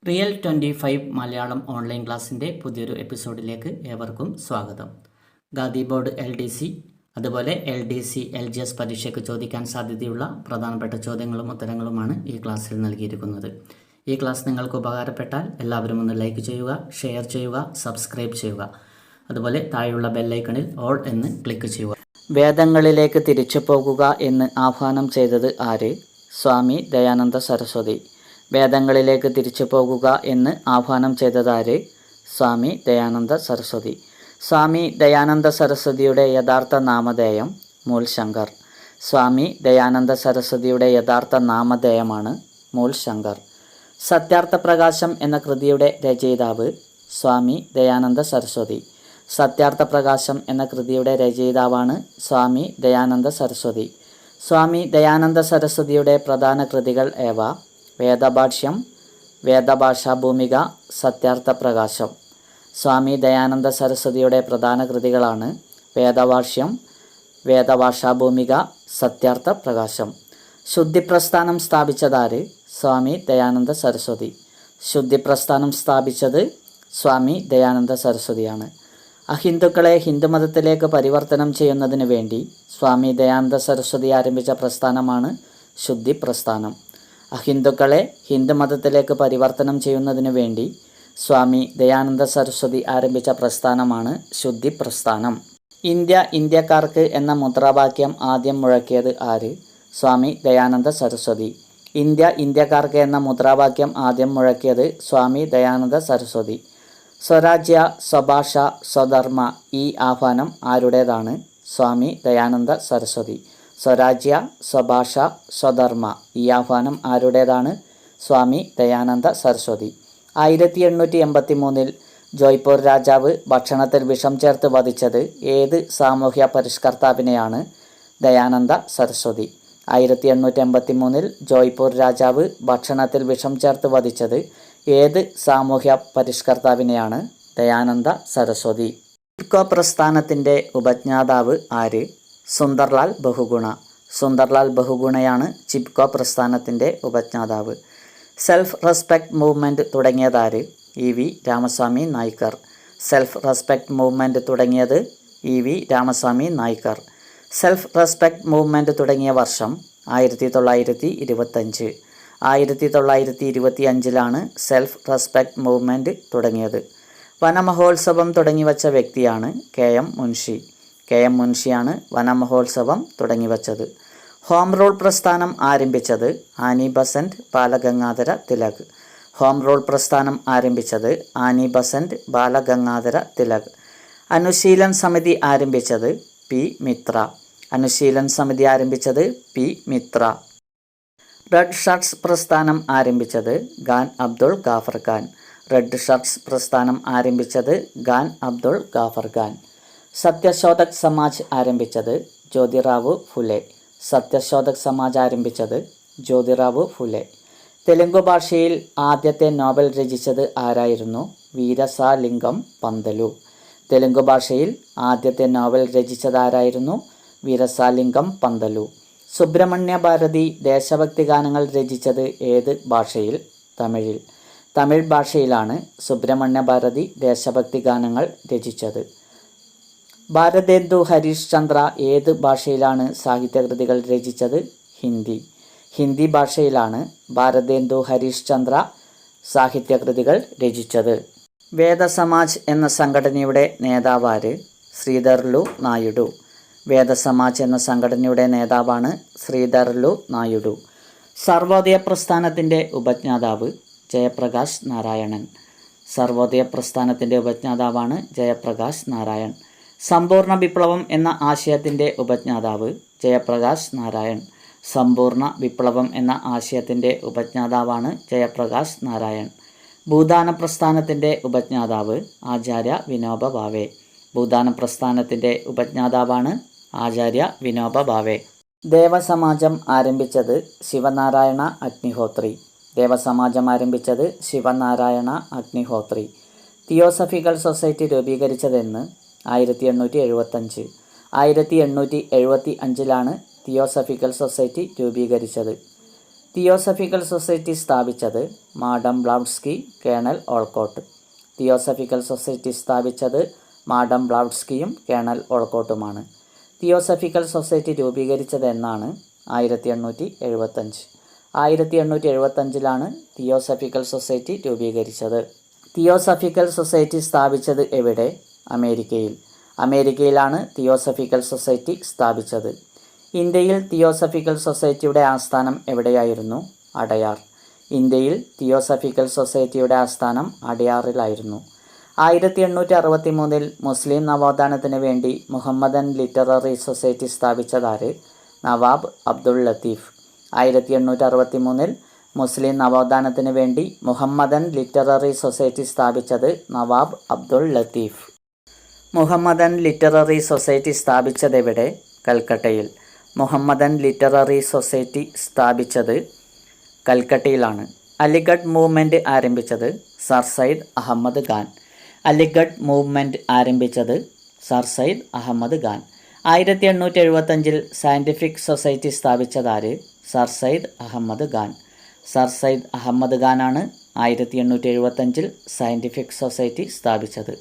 Real 25 Malayalam online ക്ലാസ്സിൻ്റെ പുതിയൊരു എപ്പിസോഡിലേക്ക് ഏവർക്കും സ്വാഗതം. ഖാദി ബോർഡ് LDC അതുപോലെ LDC LGS പരീക്ഷയ്ക്ക് ചോദിക്കാൻ സാധ്യതയുള്ള പ്രധാനപ്പെട്ട ചോദ്യങ്ങളും ഉത്തരങ്ങളുമാണ് ഈ ക്ലാസ്സിൽ നൽകിയിരിക്കുന്നത്. ഈ ക്ലാസ് നിങ്ങൾക്ക് ഉപകാരപ്പെട്ടാൽ എല്ലാവരും ഒന്ന് ലൈക്ക് ചെയ്യുക, ഷെയർ ചെയ്യുക, സബ്സ്ക്രൈബ് ചെയ്യുക. അതുപോലെ താഴെയുള്ള ബെല്ലൈക്കണിൽ ഓൾ എന്ന് ക്ലിക്ക് ചെയ്യുക. വേദങ്ങളിലേക്ക് തിരിച്ചു പോകുക എന്ന് ആഹ്വാനം ചെയ്തത് ആര്? സ്വാമി ദയാനന്ദ സരസ്വതി. വേദങ്ങളിലേക്ക് തിരിച്ചു പോകുക എന്ന് ആഹ്വാനം ചെയ്തതാര്? സ്വാമി ദയാനന്ദ സരസ്വതി. സ്വാമി ദയാനന്ദ സരസ്വതിയുടെ യഥാർത്ഥ നാമധേയം മൂൽശങ്കർ. സ്വാമി ദയാനന്ദ സരസ്വതിയുടെ യഥാർത്ഥ നാമധേയമാണ് മൂൽശങ്കർ. സത്യാർത്ഥ പ്രകാശം എന്ന കൃതിയുടെ രചയിതാവ് സ്വാമി ദയാനന്ദ സരസ്വതി. സത്യാർത്ഥ പ്രകാശം എന്ന കൃതിയുടെ രചയിതാവാണ് സ്വാമി ദയാനന്ദ സരസ്വതി. സ്വാമി ദയാനന്ദ സരസ്വതിയുടെ പ്രധാന കൃതികൾ ഏവ? വേദഭാഷ്യം, വേദഭാഷാഭൂമിക, സത്യാർത്ഥ പ്രകാശം. സ്വാമി ദയാനന്ദ സരസ്വതിയുടെ പ്രധാന കൃതികളാണ് വേദഭാഷ്യം, വേദഭാഷാഭൂമിക, സത്യാർത്ഥ പ്രകാശം. ശുദ്ധിപ്രസ്ഥാനം സ്ഥാപിച്ചതാര്? സ്വാമി ദയാനന്ദ സരസ്വതി. ശുദ്ധിപ്രസ്ഥാനം സ്ഥാപിച്ചത് സ്വാമി ദയാനന്ദ സരസ്വതിയാണ്. അഹിന്ദുക്കളെ ഹിന്ദുമതത്തിലേക്ക് പരിവർത്തനം ചെയ്യുന്നതിന് വേണ്ടി സ്വാമി ദയാനന്ദ സരസ്വതി ആരംഭിച്ച പ്രസ്ഥാനമാണ് ശുദ്ധിപ്രസ്ഥാനം. അഹിന്ദുക്കളെ ഹിന്ദുമതത്തിലേക്ക് പരിവർത്തനം ചെയ്യുന്നതിനു വേണ്ടി സ്വാമി ദയാനന്ദ സരസ്വതി ആരംഭിച്ച പ്രസ്ഥാനമാണ് ശുദ്ധിപ്രസ്ഥാനം. ഇന്ത്യ ഇന്ത്യക്കാർക്ക് എന്ന മുദ്രാവാക്യം ആദ്യം മുഴക്കിയത് ആര്? സ്വാമി ദയാനന്ദ സരസ്വതി. ഇന്ത്യ ഇന്ത്യക്കാർക്ക് എന്ന മുദ്രാവാക്യം ആദ്യം മുഴക്കിയത് സ്വാമി ദയാനന്ദ സരസ്വതി. സ്വരാജ്യ, സ്വഭാഷ, സ്വധർമ്മ ഈ ആഹ്വാനം ആരുടേതാണ്? സ്വാമി ദയാനന്ദ സരസ്വതി. സ്വരാജ്യ, സ്വഭാഷ, സ്വധർമ്മ ഈ ആഹ്വാനം ആരുടേതാണ്? സ്വാമി ദയാനന്ദ സരസ്വതി. 1883 ജോയ്പൂർ രാജാവ് ഭക്ഷണത്തിൽ വിഷം ചേർത്ത് വധിച്ചത് ഏത് സാമൂഹ്യ പരിഷ്കർത്താവിനെയാണ്? ദയാനന്ദ സരസ്വതി. 1883 ജോയ്പൂർ രാജാവ് ഭക്ഷണത്തിൽ വിഷം ചേർത്ത് വധിച്ചത് ഏത് സാമൂഹ്യ പരിഷ്കർത്താവിനെയാണ്? ദയാനന്ദ സരസ്വതി. ചിപ്കോ പ്രസ്ഥാനത്തിൻ്റെ ഉപജ്ഞാതാവ് ആര്? സുന്ദർലാൽ ബഹുഗുണ. സുന്ദർലാൽ ബഹുഗുണയാണ് ചിപ്കോ പ്രസ്ഥാനത്തിൻ്റെ ഉപജ്ഞാതാവ്. സെൽഫ് റെസ്പെക്ട് മൂവ്മെൻറ്റ് തുടങ്ങിയതാര്? EV Ramaswamy Naicker. Self respect movement തുടങ്ങിയത് EV Ramaswamy Naicker. Self respect movement തുടങ്ങിയ വർഷം 1925. 1925 സെൽഫ് റെസ്പെക്ട് മൂവ്മെൻറ്റ് തുടങ്ങിയത്. വനമഹോത്സവം തുടങ്ങിവച്ച വ്യക്തിയാണ് KM മുൻഷി. KM മുൻഷിയാണ് വനമഹോത്സവം തുടങ്ങിവച്ചത്. ഹോം റൂൾ പ്രസ്ഥാനം ആരംഭിച്ചത് Annie Besant Balagangadhara Tilak. Home rule പ്രസ്ഥാനം ആരംഭിച്ചത് ആനി ബസന്റ് ബാലഗംഗാധര തിലക്. അനുശീലൻ സമിതി ആരംഭിച്ചത് P മിത്ര. അനുശീലൻ സമിതി ആരംഭിച്ചത് P മിത്ര. റെഡ് ഷർട്ട്സ് പ്രസ്ഥാനം ആരംഭിച്ചത് ഖാൻ അബ്ദുൾ ഗാഫർ ഖാൻ. റെഡ് ഷർട്ട്സ് പ്രസ്ഥാനം ആരംഭിച്ചത് ഖാൻ അബ്ദുൾ ഗാഫർ ഖാൻ. സത്യശോധക് സമാജ് ആരംഭിച്ചത് ജ്യോതിറാവു ഫുലെ. സത്യശോധക് സമാജ് ആരംഭിച്ചത് ജ്യോതിറാവു ഫുലെ. തെലുങ്കു ഭാഷയിൽ ആദ്യത്തെ നോവൽ രചിച്ചത് ആരായിരുന്നു? വീരസാലിംഗം പന്തലു. തെലുങ്കു ഭാഷയിൽ ആദ്യത്തെ നോവൽ രചിച്ചത് ആരായിരുന്നു? വീരസാലിംഗം പന്തലു. സുബ്രഹ്മണ്യ ഭാരതി ദേശഭക്തി ഗാനങ്ങൾ രചിച്ചത് ഏത് ഭാഷയിൽ? തമിഴിൽ. തമിഴ് ഭാഷയിലാണ് സുബ്രഹ്മണ്യ ഭാരതി ദേശഭക്തി ഗാനങ്ങൾ രചിച്ചത്. ഭാരതേന്ദു ഹരീഷ് ചന്ദ്ര ഏത് ഭാഷയിലാണ് സാഹിത്യകൃതികൾ രചിച്ചത്? ഹിന്ദി. ഹിന്ദി ഭാഷയിലാണ് ഭാരതേന്ദു ഹരീഷ് ചന്ദ്ര സാഹിത്യകൃതികൾ രചിച്ചത്. വേദസമാജ് എന്ന സംഘടനയുടെ നേതാവാര്? ശ്രീധർലു നായിഡു. വേദസമാജ് എന്ന സംഘടനയുടെ നേതാവാണ് ശ്രീധർലു നായിഡു. സർവോദയ പ്രസ്ഥാനത്തിൻ്റെ ഉപജ്ഞാതാവ് ജയപ്രകാശ് നാരായണൻ. സർവോദയ പ്രസ്ഥാനത്തിൻ്റെ ഉപജ്ഞാതാവാണ് ജയപ്രകാശ് നാരായൺ. സമ്പൂർണ്ണ വിപ്ലവം എന്ന ആശയത്തിൻ്റെ ഉപജ്ഞാതാവ് ജയപ്രകാശ് നാരായൺ. സമ്പൂർണ്ണ വിപ്ലവം എന്ന ആശയത്തിൻ്റെ ഉപജ്ഞാതാവാണ് ജയപ്രകാശ് നാരായൺ. ഭൂദാന പ്രസ്ഥാനത്തിൻ്റെ ഉപജ്ഞാതാവ് ആചാര്യ വിനോബ ഭാവെ. ഭൂദാന പ്രസ്ഥാനത്തിൻ്റെ ഉപജ്ഞാതാവാണ് ആചാര്യ വിനോബ ഭാവെ. ദേവസമാജം ആരംഭിച്ചത് ശിവനാരായണ അഗ്നിഹോത്രി. ദേവസമാജം ആരംഭിച്ചത് ശിവനാരായണ അഗ്നിഹോത്രി. തിയോസഫിക്കൽ സൊസൈറ്റി രൂപീകരിച്ചതെന്ന്? 1875. 1875 തിയോസഫിക്കൽ സൊസൈറ്റി രൂപീകരിച്ചത്. തിയോസഫിക്കൽ സൊസൈറ്റി സ്ഥാപിച്ചത് madam Blavatsky, colonel Olcott. Theosophical society സ്ഥാപിച്ചത് മാഡം ബ്ലൗഡ്സ്കിയും കേണൽ ഓൾക്കോട്ടുമാണ്. തിയോസഫിക്കൽ സൊസൈറ്റി രൂപീകരിച്ചത് എന്നാണ്? 1875. 1875 തിയോസഫിക്കൽ സൊസൈറ്റി രൂപീകരിച്ചത്. തിയോസഫിക്കൽ സൊസൈറ്റി സ്ഥാപിച്ചത് എവിടെ? അമേരിക്കയിൽ. അമേരിക്കയിലാണ് തിയോസഫിക്കൽ സൊസൈറ്റി സ്ഥാപിച്ചത്. ഇന്ത്യയിൽ തിയോസഫിക്കൽ സൊസൈറ്റിയുടെ ആസ്ഥാനം എവിടെയായിരുന്നു? അടയാർ. ഇന്ത്യയിൽ തിയോസഫിക്കൽ സൊസൈറ്റിയുടെ ആസ്ഥാനം അടയാറിലായിരുന്നു. 1863 മുസ്ലിം നവോത്ഥാനത്തിന് വേണ്ടി മുഹമ്മദൻ ലിറ്റററി സൊസൈറ്റി സ്ഥാപിച്ചതാര്? നവാബ് അബ്ദുൾ ലത്തീഫ്. 1863 മുസ്ലിം നവോത്ഥാനത്തിന് വേണ്ടി മുഹമ്മദൻ ലിറ്റററി സൊസൈറ്റി സ്ഥാപിച്ചത് Nawab Abdul Latif. Mohammedan literary society സ്ഥാപിച്ചതെവിടെ? കൽക്കട്ടയിൽ. മുഹമ്മദൻ ലിറ്റററി സൊസൈറ്റി സ്ഥാപിച്ചത് കൽക്കട്ടയിലാണ്. അലിഗഡ് മൂവ്മെൻറ്റ് ആരംഭിച്ചത് സർ സയ്യിദ് അഹമ്മദ് ഖാൻ. അലിഗഡ് മൂവ്മെൻറ്റ് ആരംഭിച്ചത് sir Syed Ahmad Khan. 1875 scientific society സ്ഥാപിച്ചതാര്? സർ സയ്യിദ് അഹമ്മദ് ഖാൻ. സർ സയ്യിദ് അഹമ്മദ് ഖാനാണ് 1875 സയൻറ്റിഫിക് സൊസൈറ്റി സ്ഥാപിച്ചത്.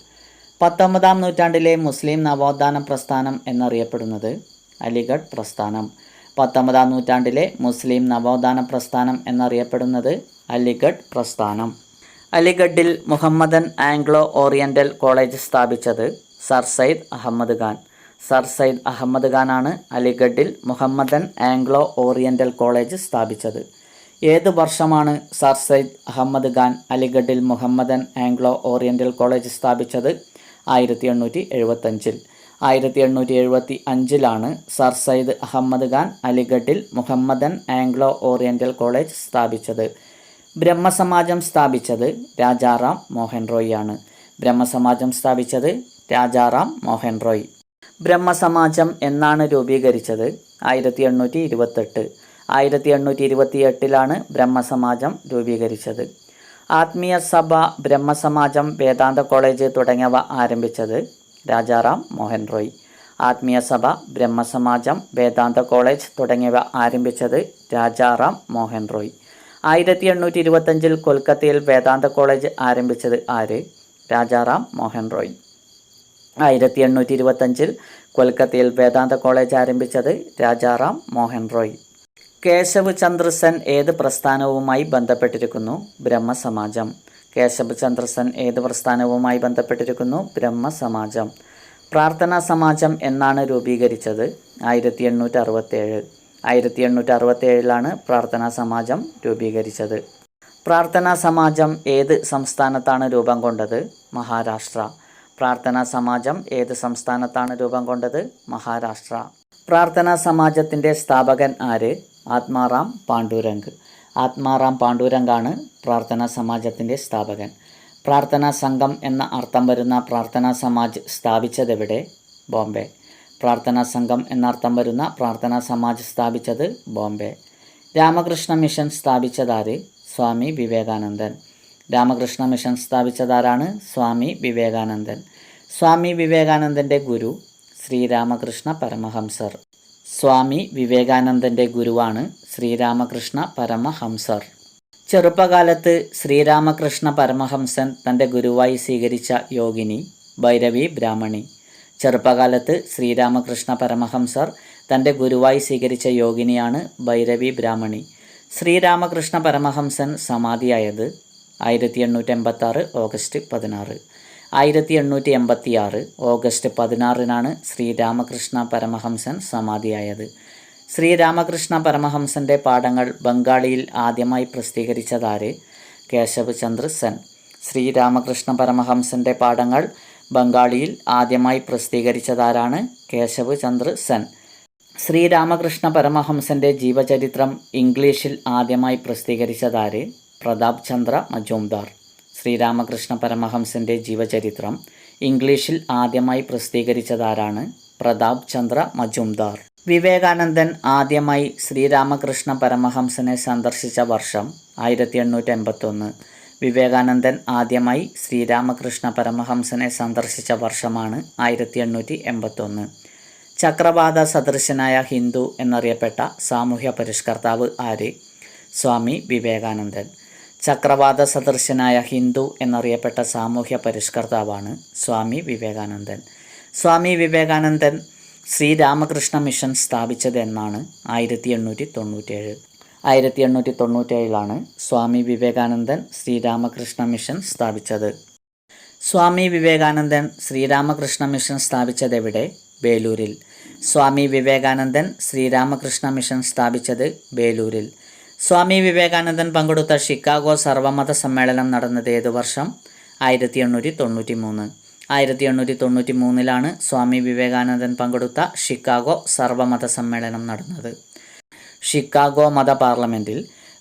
19-ാം നൂറ്റാണ്ടിലെ മുസ്ലിം നവോത്ഥാന പ്രസ്ഥാനം എന്നറിയപ്പെടുന്നത് അലിഗഡ് പ്രസ്ഥാനം. 19-ാം നൂറ്റാണ്ടിലെ മുസ്ലിം നവോത്ഥാന പ്രസ്ഥാനം എന്നറിയപ്പെടുന്നത് അലിഗഡ് പ്രസ്ഥാനം. അലിഗഡിൽ മുഹമ്മദൻ ആംഗ്ലോ ഓറിയൻ്റൽ കോളേജ് സ്ഥാപിച്ചത് സർ സയ്യിദ് അഹമ്മദ് ഖാൻ. സർ സയ്യിദ് അഹമ്മദ് ഖാനാണ് അലിഗഡിൽ മുഹമ്മദൻ ആംഗ്ലോ ഓറിയൻ്റൽ കോളേജ് സ്ഥാപിച്ചത്. ഏത് വർഷമാണ് സർ സയ്യിദ് അഹമ്മദ് ഖാൻ അലിഗഡിൽ മുഹമ്മദൻ ആംഗ്ലോ ഓറിയൻ്റൽ കോളേജ് സ്ഥാപിച്ചത്? 1875. 1875 സർ സയ്യിദ് അഹമ്മദ് ഖാൻ അലിഗഡിൽ മുഹമ്മദൻ ആംഗ്ലോ ഓറിയൻ്റൽ കോളേജ് സ്ഥാപിച്ചത്. ബ്രഹ്മസമാജം സ്ഥാപിച്ചത് രാജാറാം മോഹൻ റോയ് ആണ്. ബ്രഹ്മസമാജം സ്ഥാപിച്ചത് രാജാറാം മോഹൻ റോയ്. ബ്രഹ്മസമാജം എന്നാണ് രൂപീകരിച്ചത്? 1828. 1828 ബ്രഹ്മസമാജം രൂപീകരിച്ചത്. ആത്മീയ സഭ, ബ്രഹ്മസമാജം, വേദാന്ത കോളേജ് തുടങ്ങിയവ ആരംഭിച്ചത് രാജാറാം മോഹൻ റോയ്. ആത്മീയ സഭ, ബ്രഹ്മസമാജം, വേദാന്ത കോളേജ് തുടങ്ങിയവ ആരംഭിച്ചത് രാജാറാം മോഹൻ റോയ്. 1825 കൊൽക്കത്തയിൽ വേദാന്ത കോളേജ് ആരംഭിച്ചത് ആര്? രാജാറാം മോഹൻ റോയ്. 1825 കൊൽക്കത്തയിൽ വേദാന്ത കോളേജ് ആരംഭിച്ചത് രാജാറാം മോഹൻ റോയ്. കേശവ് ചന്ദ്ര സെൻ ഏത് പ്രസ്ഥാനവുമായി ബന്ധപ്പെട്ടിരിക്കുന്നു? ബ്രഹ്മസമാജം. കേശവ് ചന്ദ്ര സെൻ ഏത് പ്രസ്ഥാനവുമായി ബന്ധപ്പെട്ടിരിക്കുന്നു? ബ്രഹ്മസമാജം. പ്രാർത്ഥനാ സമാജം എന്നാണ് രൂപീകരിച്ചത്? 1867. 1867 പ്രാർത്ഥനാ സമാജം രൂപീകരിച്ചത്. പ്രാർത്ഥനാ സമാജം ഏത് സംസ്ഥാനത്താണ് രൂപം കൊണ്ടത്? മഹാരാഷ്ട്ര. പ്രാർത്ഥനാ സമാജം ഏത് സംസ്ഥാനത്താണ് രൂപം കൊണ്ടത്? മഹാരാഷ്ട്ര. പ്രാർത്ഥനാ സമാജത്തിൻ്റെ സ്ഥാപകൻ ആര്? ആത്മാറാം പാണ്ഡുരംഗ്. ആത്മാറാം പാണ്ഡുരംഗാണ് പ്രാർത്ഥനാ സമാജത്തിൻ്റെ സ്ഥാപകൻ. പ്രാർത്ഥനാ സംഘം എന്ന അർത്ഥം വരുന്ന പ്രാർത്ഥനാ സമാജ് സ്ഥാപിച്ചതെവിടെ? ബോംബെ. പ്രാർത്ഥനാ സംഘം എന്നർത്ഥം വരുന്ന പ്രാർത്ഥനാ സമാജ് സ്ഥാപിച്ചത് ബോംബെ. രാമകൃഷ്ണ മിഷൻ സ്ഥാപിച്ചതാര്? സ്വാമി വിവേകാനന്ദൻ. രാമകൃഷ്ണ മിഷൻ സ്ഥാപിച്ചതാരാണ്? സ്വാമി വിവേകാനന്ദൻ. സ്വാമി വിവേകാനന്ദൻ്റെ ഗുരു ശ്രീരാമകൃഷ്ണ പരമഹംസർ. സ്വാമി വിവേകാനന്ദൻ്റെ ഗുരുവാണ് ശ്രീരാമകൃഷ്ണ പരമഹംസർ. ചെറുപ്പകാലത്ത് ശ്രീരാമകൃഷ്ണ പരമഹംസൻ തൻ്റെ ഗുരുവായി സ്വീകരിച്ച യോഗിനി ഭൈരവി ബ്രാഹ്മണി. ചെറുപ്പകാലത്ത് ശ്രീരാമകൃഷ്ണ പരമഹംസർ തൻ്റെ ഗുരുവായി സ്വീകരിച്ച യോഗിനിയാണ് ഭൈരവി ബ്രാഹ്മണി. ശ്രീരാമകൃഷ്ണ പരമഹംസൻ സമാധിയായത് 1886 ഓഗസ്റ്റ് 16. 1886 ഓഗസ്റ്റ് 16 ശ്രീരാമകൃഷ്ണ പരമഹംസൻ സമാധിയായത്. ശ്രീരാമകൃഷ്ണ പരമഹംസൻ്റെ പാഠങ്ങൾ ബംഗാളിയിൽ ആദ്യമായി പ്രസിദ്ധീകരിച്ചതാര്? കേശവ് ചന്ദ്ര സെൻ. ശ്രീരാമകൃഷ്ണ പരമഹംസൻ്റെ പാഠങ്ങൾ ബംഗാളിയിൽ ആദ്യമായി പ്രസിദ്ധീകരിച്ചതാരാണ്? കേശവ് ചന്ദ്ര സെൻ. ശ്രീരാമകൃഷ്ണ പരമഹംസൻ്റെ ജീവചരിത്രം ഇംഗ്ലീഷിൽ ആദ്യമായി പ്രസിദ്ധീകരിച്ചതാര്? പ്രതാപ് ചന്ദ്ര മജുംദാർ. ശ്രീരാമകൃഷ്ണ പരമഹംസൻ്റെ ജീവചരിത്രം ഇംഗ്ലീഷിൽ ആദ്യമായി പ്രസിദ്ധീകരിച്ചതാരാണ്? പ്രതാപ് ചന്ദ്ര മജുംദാർ. വിവേകാനന്ദൻ ആദ്യമായി ശ്രീരാമകൃഷ്ണ പരമഹംസനെ സന്ദർശിച്ച വർഷം 1881. വിവേകാനന്ദൻ ആദ്യമായി ശ്രീരാമകൃഷ്ണ പരമഹംസനെ സന്ദർശിച്ച വർഷമാണ് 1881. ചക്രവാത സദൃശനായ ഹിന്ദു എന്നറിയപ്പെട്ട സാമൂഹ്യ പരിഷ്കർത്താവ് ആര്? സ്വാമി വിവേകാനന്ദൻ. ചക്രവാത സദൃശനായ ഹിന്ദു എന്നറിയപ്പെട്ട സാമൂഹ്യ പരിഷ്കർത്താവാണ് സ്വാമി വിവേകാനന്ദൻ. സ്വാമി വിവേകാനന്ദൻ ശ്രീരാമകൃഷ്ണ മിഷൻ സ്ഥാപിച്ചത് എന്നാണ്? 1897. 1897 സ്വാമി വിവേകാനന്ദൻ ശ്രീരാമകൃഷ്ണ മിഷൻ സ്ഥാപിച്ചത്. സ്വാമി വിവേകാനന്ദൻ ശ്രീരാമകൃഷ്ണ മിഷൻ സ്ഥാപിച്ചതെവിടെ? ബേലൂരിൽ. സ്വാമി വിവേകാനന്ദൻ ശ്രീരാമകൃഷ്ണ മിഷൻ സ്ഥാപിച്ചത് ബേലൂരിൽ. സ്വാമി വിവേകാനന്ദൻ പങ്കെടുത്ത ഷിക്കാഗോ സർവമത സമ്മേളനം നടന്നത് ഏതു വർഷം? 1893. 1893 സ്വാമി വിവേകാനന്ദൻ പങ്കെടുത്ത ഷിക്കാഗോ സർവമത സമ്മേളനം നടന്നത്. ഷിക്കാഗോ മത പാർലമെൻറ്റിൽ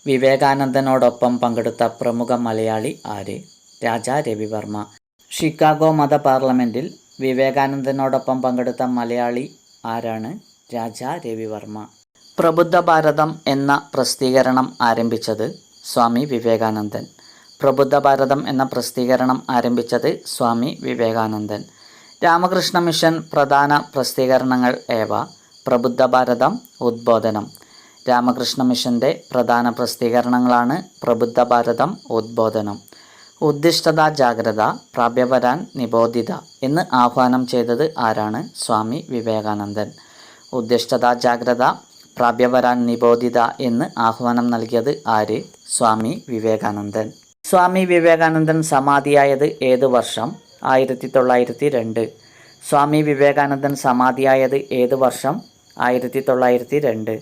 വിവേകാനന്ദനോടൊപ്പം പങ്കെടുത്ത പ്രമുഖ മലയാളി ആര്? രാജാ രവിവർമ്മ. ഷിക്കാഗോ മത പാർലമെൻറ്റിൽ വിവേകാനന്ദനോടൊപ്പം പങ്കെടുത്ത മലയാളി ആരാണ്? രാജാ രവിവർമ്മ. പ്രബുദ്ധ ഭാരതം എന്ന പ്രസിദ്ധീകരണം ആരംഭിച്ചത്? സ്വാമി വിവേകാനന്ദൻ. പ്രബുദ്ധ ഭാരതം എന്ന പ്രസിദ്ധീകരണം ആരംഭിച്ചത് സ്വാമി വിവേകാനന്ദൻ. രാമകൃഷ്ണ മിഷൻ പ്രധാന പ്രസിദ്ധീകരണങ്ങൾ ഏവ? പ്രബുദ്ധ ഭാരതം, ഉദ്ബോധനം. രാമകൃഷ്ണ മിഷൻ്റെ പ്രധാന പ്രസിദ്ധീകരണങ്ങളാണ് പ്രബുദ്ധ ഭാരതം, ഉദ്ബോധനം. ഉദ്ദിഷ്ടത ജാഗ്രത, പ്രാപ്യവരാൻ നിബോധിത എന്ന് ആഹ്വാനം ചെയ്തത് ആരാണ്? സ്വാമി വിവേകാനന്ദൻ. ഉദ്ദിഷ്ടത ജാഗ്രത, പ്രാപ്യവരാൻ നിബോധിത എന്ന് ആഹ്വാനം നൽകിയത് ആര്? സ്വാമി വിവേകാനന്ദൻ. സ്വാമി വിവേകാനന്ദൻ സമാധിയായത് ഏതു വർഷം? 1902. സ്വാമി വിവേകാനന്ദൻ സമാധിയായത് ഏതു വർഷം? 1902.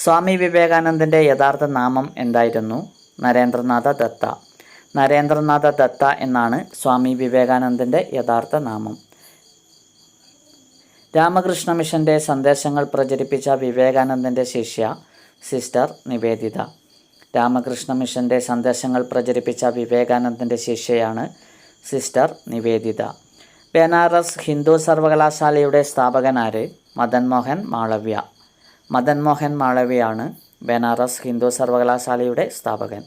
സ്വാമി വിവേകാനന്ദൻ്റെ യഥാർത്ഥ നാമം എന്തായിരുന്നു? നരേന്ദ്രനാഥ ദത്ത. നരേന്ദ്രനാഥ ദത്ത എന്നാണ് സ്വാമി വിവേകാനന്ദൻ്റെ യഥാർത്ഥ നാമം. രാമകൃഷ്ണ മിഷൻ്റെ സന്ദേശങ്ങൾ പ്രചരിപ്പിച്ച വിവേകാനന്ദൻ്റെ ശിഷ്യ സിസ്റ്റർ നിവേദിത. രാമകൃഷ്ണ മിഷൻ്റെ സന്ദേശങ്ങൾ പ്രചരിപ്പിച്ച വിവേകാനന്ദൻ്റെ ശിഷ്യയാണ് സിസ്റ്റർ നിവേദിത. ബനാറസ് ഹിന്ദു സർവകലാശാലയുടെ സ്ഥാപകനാര്? മദൻ മോഹൻ മാളവ്യ. മദൻ മോഹൻ മാളവ്യയാണ് ബനാറസ് ഹിന്ദു സർവകലാശാലയുടെ സ്ഥാപകൻ.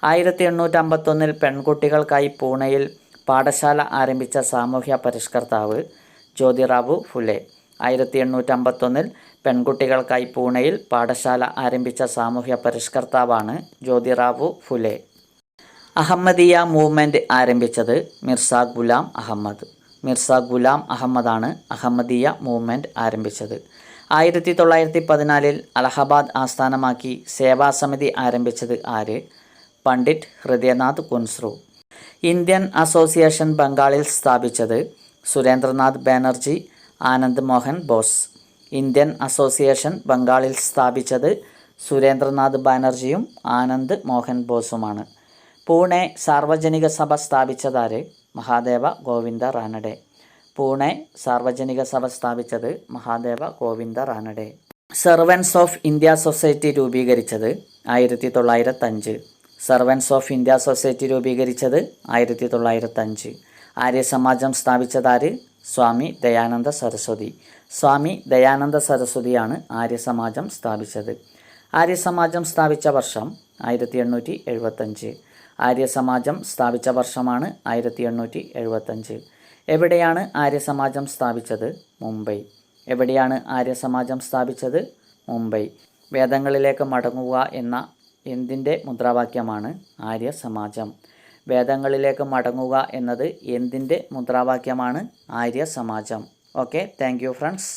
1851 പെൺകുട്ടികൾക്കായി പൂനെയിൽ പാഠശാല ആരംഭിച്ച സാമൂഹ്യ പരിഷ്കർത്താവ്? ജ്യോതിറാവു ഫുലെ. 1851 പെൺകുട്ടികൾക്കായി പൂനെയിൽ പാഠശാല ആരംഭിച്ച സാമൂഹ്യ പരിഷ്കർത്താവാണ് ജ്യോതിറാവു ഫുലെ. അഹമ്മദീയ മൂവ്മെൻറ്റ് ആരംഭിച്ചത്? മിർസ ഗുലാം അഹമ്മദ്. മിർസ ഗുലാം അഹമ്മദാണ് അഹമ്മദീയ മൂവ്മെൻറ്റ് ആരംഭിച്ചത്. 1914 അലഹബാദ് ആസ്ഥാനമാക്കി സേവാസമിതി ആരംഭിച്ചത് ആര്? പണ്ഡിറ്റ് ഹൃദയനാഥ് കുൻസ്രു. ഇന്ത്യൻ അസോസിയേഷൻ ബംഗാളിൽ സ്ഥാപിച്ചത്? സുരേന്ദ്രനാഥ് ബാനർജി, ആനന്ദ് മോഹൻ ബോസ്. ഇന്ത്യൻ അസോസിയേഷൻ ബംഗാളിൽ സ്ഥാപിച്ചത് സുരേന്ദ്രനാഥ് ബാനർജിയും ആനന്ദ് മോഹൻ ബോസുമാണ്. പൂനെ സാർവജനിക സഭ സ്ഥാപിച്ചതാര്? മഹാദേവ ഗോവിന്ദ റാനഡെ. പൂനെ സാർവജനിക സഭ സ്ഥാപിച്ചത് Mahadeva Govinda Ranade. Servants of India society രൂപീകരിച്ചത്? 1905. സെർവൻസ് ഓഫ് ഇന്ത്യ സൊസൈറ്റി രൂപീകരിച്ചത് 1905. ആര്യസമാജം സ്ഥാപിച്ചതാര്? സ്വാമി ദയാനന്ദ സരസ്വതി. സ്വാമി ദയാനന്ദ സരസ്വതിയാണ് ആര്യസമാജം സ്ഥാപിച്ചത്. ആര്യസമാജം സ്ഥാപിച്ച വർഷം? 1875. ആര്യസമാജം സ്ഥാപിച്ച വർഷമാണ് 1875. എവിടെയാണ് ആര്യസമാജം സ്ഥാപിച്ചത്? മുംബൈ. എവിടെയാണ് ആര്യസമാജം സ്ഥാപിച്ചത്? മുംബൈ. വേദങ്ങളിലേക്ക് മടങ്ങുക എന്ന എന്തിൻ്റെ മുദ്രാവാക്യമാണ്? ആര്യസമാജം. വേദങ്ങളിലേക്ക് മടങ്ങുക എന്നത് എന്തിൻ്റെ മുദ്രാവാക്യമാണ്? ആര്യസമാജം. Okay, thank you friends.